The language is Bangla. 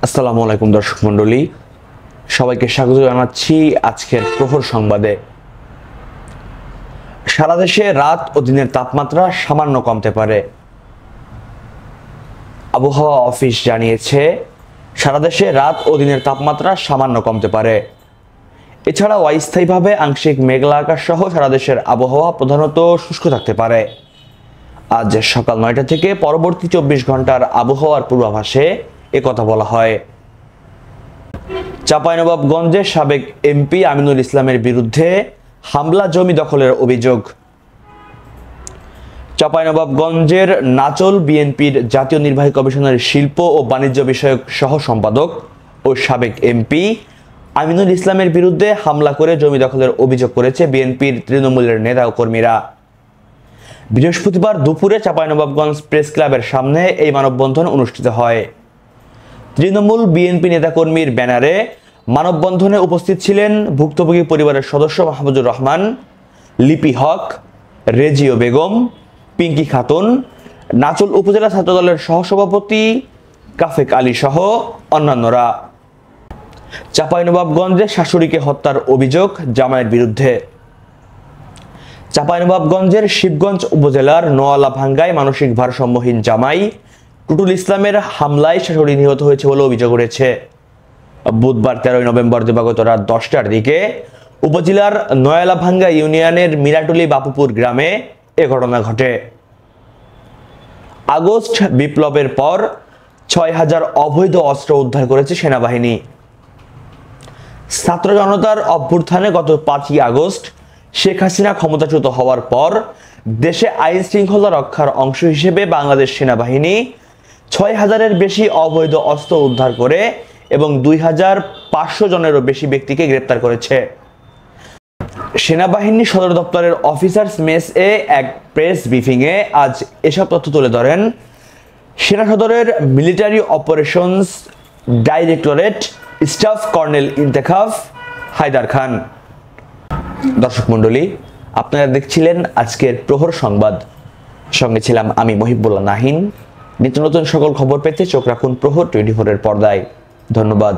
আসসালামু আলাইকুম দর্শক মণ্ডলী, সবাইকে স্বাগত জানাচ্ছি আজকের প্রহর সংবাদে। সারা দেশে রাত ও দিনের তাপমাত্রা সামান্য কমতে পারে। আবহাওয়া অফিস জানিয়েছে সারা দেশে রাত ও দিনের তাপমাত্রা সামান্য কমতে পারে। এছাড়াও অস্থায়ীভাবে আংশিক মেঘলা আকাশ সহ সারা দেশের আবহাওয়া প্রধানত শুষ্ক থাকতে পারে। আজ সকাল 9টা থেকে পরবর্তী 24 ঘন্টার আবহাওয়ার পূর্বাভাসে একথা বলা হয়। চাঁপাইনবাবগঞ্জের সাবেক এমপি আমিনুল ইসলামের বিরুদ্ধে হামলা, জমি দখলের অভিযোগ। চাঁপাইনবাবগঞ্জের নাচল বিএনপির জাতীয় নির্বাহী কমিশনের শিল্প ও বাণিজ্য বিষয়ক সহ সম্পাদক ও সাবেক এমপি আমিনুল ইসলামের বিরুদ্ধে হামলা করে জমি দখলের অভিযোগ করেছে বিএনপির তৃণমূলের নেতা ও কর্মীরা। বৃহস্পতিবার দুপুরে চাঁপাইনবাবগঞ্জ প্রেস ক্লাবের সামনে এই মানববন্ধন অনুষ্ঠিত হয়। তৃণমূল বিএনপি নেতাকর্মীর ব্যানারে মানববন্ধনে উপস্থিত ছিলেন ভুক্তভোগী পরিবারের সদস্য মাহমুদুর রহমান, লিপি হক, রেজিও বেগম, পিঙ্কি খাতুন, নাচল উপজেলা ছাত্রদলের সহসভাপতি কাফেক আলী সহ অন্যান্যরা। চাঁপাইনবাবগঞ্জে শাশুড়িকে হত্যার অভিযোগ জামাইয়ের বিরুদ্ধে। চাঁপাইনবাবগঞ্জের শিবগঞ্জ উপজেলার নোয়ালাভাঙ্গায় মানসিক ভারসাম্যহীন জামাই টুটুল ইসলামের হামলায় শাশুড়ি নিহত হয়েছে বলে অভিযোগ উঠেছে। বুধবার 13 নভেম্বর দিবাগত রাত 10টার দিকে উপজেলার নয়ালাভাঙ্গা ইউনিয়নের মিরাটুলি বাপুপুর গ্রামে এ ঘটনা ঘটে। আগস্ট বিপ্লবের পর 6000 অবৈধ অস্ত্র উদ্ধার করেছে সেনাবাহিনী। ছাত্র জনতার অভ্যুত্থানে গত 5ই আগস্ট শেখ হাসিনা ক্ষমতাচ্যুত হওয়ার পর দেশে আইন শৃঙ্খলা রক্ষার অংশ হিসেবে বাংলাদেশ সেনাবাহিনী 6000-এর বেশি অবৈধ অস্ত্র উদ্ধার করে এবং 2500 জনেরও বেশি ব্যক্তিকে গ্রেপ্তার করেছে। সেনাবাহিনী সদর দপ্তরের অফিসার্স মেসে এক প্রেস ব্রিফিংয়ে আজ এসব তথ্য তুলে ধরেন সেনা সদরের military operations directorate staff colonel Intekhab Haider Khan. দর্শক মণ্ডলী, আপনারা দেখছিলেন আজকের প্রহর সংবাদ। সঙ্গে ছিলাম আমি মহিবুল্লাহ নাহিন। নিত্য নতুন সকল খবর পেতে চোখ রাখুন প্রহর 24-এর পর্দায়। ধন্যবাদ।